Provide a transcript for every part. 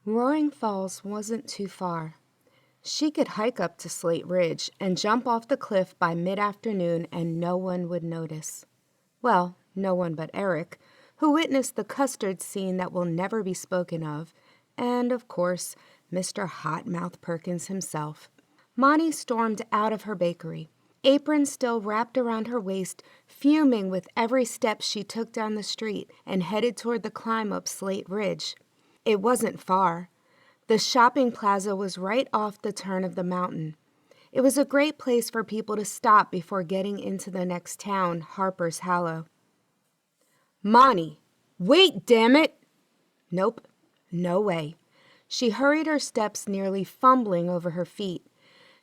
Roaring Falls wasn't too far. She could hike up to Slate Ridge and jump off the cliff by mid-afternoon and no one would notice. Well, no one but Eric, who witnessed the custard scene that will never be spoken of, and, of course, Mr. Hotmouth Perkins himself. Monty stormed out of her bakery, apron still wrapped around her waist, fuming with every step she took down the street and headed toward the climb up Slate Ridge. It wasn't far. The shopping plaza was right off the turn of the mountain. It was a great place for people to stop before getting into the next town, Harper's Hollow. Monty, wait, damn it! Nope, no way. She hurried her steps, nearly fumbling over her feet.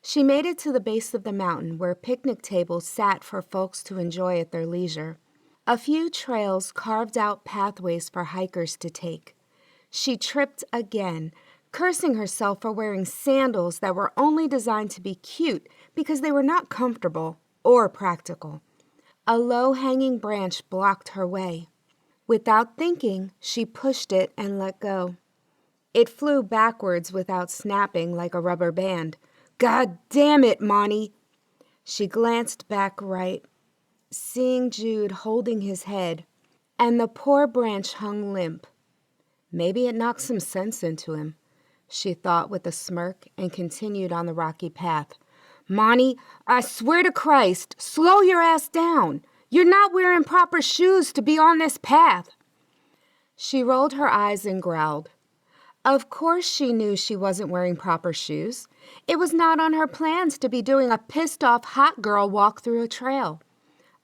She made it to the base of the mountain where picnic tables sat for folks to enjoy at their leisure. A few trails carved out pathways for hikers to take. She tripped again, cursing herself for wearing sandals that were only designed to be cute because they were not comfortable or practical. A low-hanging branch blocked her way. Without thinking, she pushed it and let go. It flew backwards without snapping like a rubber band. God damn it, Monty! She glanced back right, seeing Jude holding his head, and the poor branch hung limp. Maybe it knocked some sense into him, she thought with a smirk and continued on the rocky path. Monty, I swear to Christ, slow your ass down. You're not wearing proper shoes to be on this path. She rolled her eyes and growled. Of course she knew she wasn't wearing proper shoes. It was not on her plans to be doing a pissed-off hot girl walk through a trail.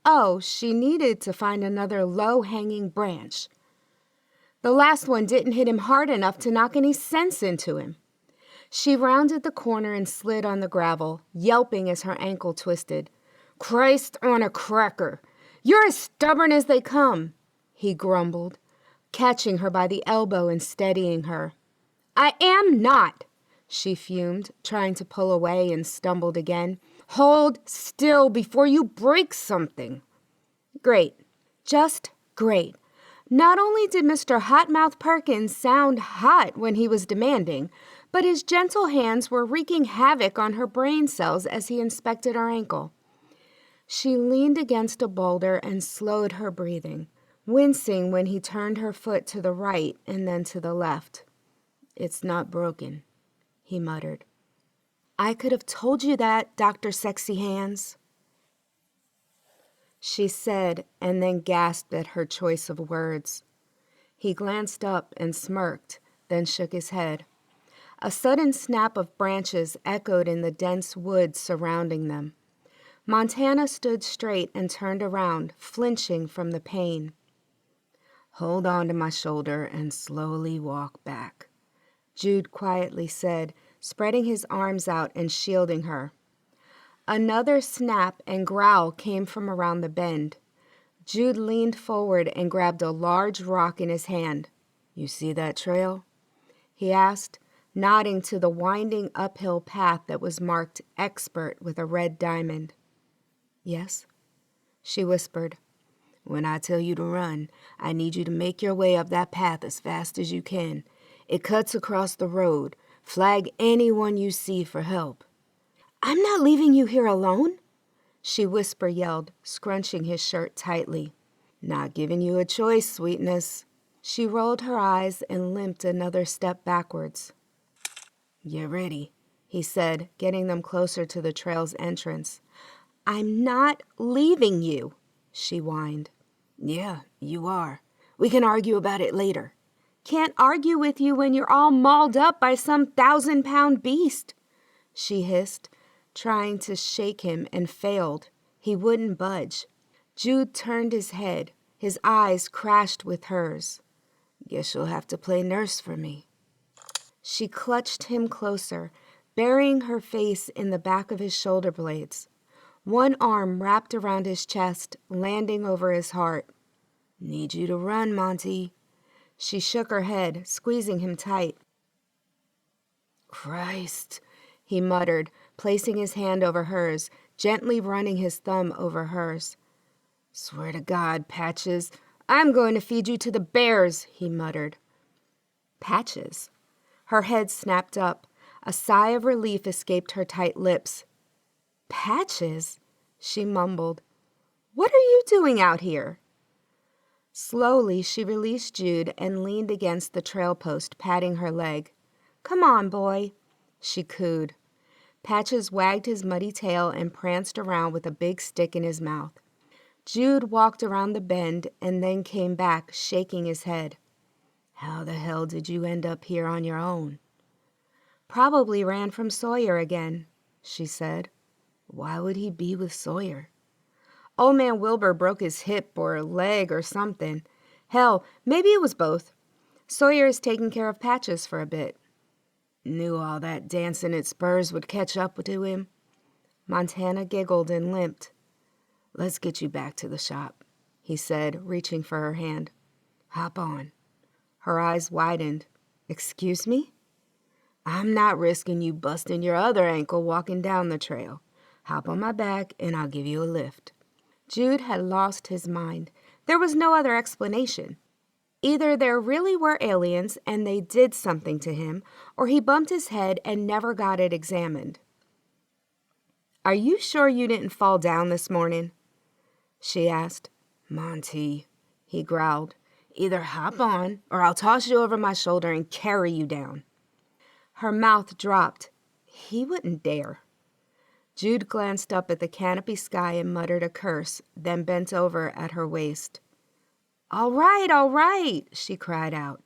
Oh, she needed to find another low-hanging branch. The last one didn't hit him hard enough to knock any sense into him. She rounded the corner and slid on the gravel, yelping as her ankle twisted. Christ on a cracker! You're as stubborn as they come, he grumbled, catching her by the elbow and steadying her. I am not, she fumed, trying to pull away and stumbled again. Hold still before you break something. Great. Just great. Not only did Mr. Hotmouth Perkins sound hot when he was demanding, but his gentle hands were wreaking havoc on her brain cells as he inspected her ankle. She leaned against a boulder and slowed her breathing, wincing when he turned her foot to the right and then to the left. It's not broken, he muttered. I could have told you that, Dr. Sexy Hands, she said, and then gasped at her choice of words. He glanced up and smirked, then shook his head. A sudden snap of branches echoed in the dense woods surrounding them. Montana stood straight and turned around, flinching from the pain. Hold on to my shoulder and slowly walk back, Jude quietly said, spreading his arms out and shielding her. Another snap and growl came from around the bend. Jude leaned forward and grabbed a large rock in his hand. You see that trail? He asked, nodding to the winding uphill path that was marked Expert with a red diamond. Yes, she whispered. When I tell you to run, I need you to make your way up that path as fast as you can. It cuts across the road. Flag anyone you see for help. I'm not leaving you here alone, she whisper-yelled, scrunching his shirt tightly. Not giving you a choice, sweetness. She rolled her eyes and limped another step backwards. Get ready, he said, getting them closer to the trail's entrance. I'm not leaving you, she whined. Yeah, you are. We can argue about it later. Can't argue with you when you're all mauled up by some 1,000-pound beast, she hissed, trying to shake him and failed. He wouldn't budge. Jude turned his head. His eyes crashed with hers. Guess you'll have to play nurse for me. She clutched him closer, burying her face in the back of his shoulder blades. One arm wrapped around his chest, landing over his heart. Need you to run, Monty. She shook her head, squeezing him tight. Christ, he muttered, placing his hand over hers, gently running his thumb over hers. Swear to God, Patches, I'm going to feed you to the bears, he muttered. Patches? Her head snapped up. A sigh of relief escaped her tight lips. "Patches?" she mumbled. "What are you doing out here?" Slowly, she released Jude and leaned against the trail post, patting her leg. "Come on, boy," she cooed. Patches wagged his muddy tail and pranced around with a big stick in his mouth. Jude walked around the bend and then came back, shaking his head. "How the hell did you end up here on your own?" "Probably ran from Sawyer again," she said. "Why would he be with Sawyer?" "Old man Wilbur broke his hip or leg or something. Hell, maybe it was both. Sawyer is taking care of Patches for a bit." "Knew all that dancing at Spurs would catch up to him?" Montana giggled and limped. "Let's get you back to the shop," he said, reaching for her hand. "Hop on." Her eyes widened. "Excuse me?" "I'm not risking you busting your other ankle walking down the trail. Hop on my back and I'll give you a lift." Jude had lost his mind. There was no other explanation. Either there really were aliens and they did something to him, or he bumped his head and never got it examined. "Are you sure you didn't fall down this morning?" she asked. "Monty," he growled, "either hop on or I'll toss you over my shoulder and carry you down." Her mouth dropped. He wouldn't dare. Jude glanced up at the canopy sky and muttered a curse, then bent over at her waist. All right, she cried out.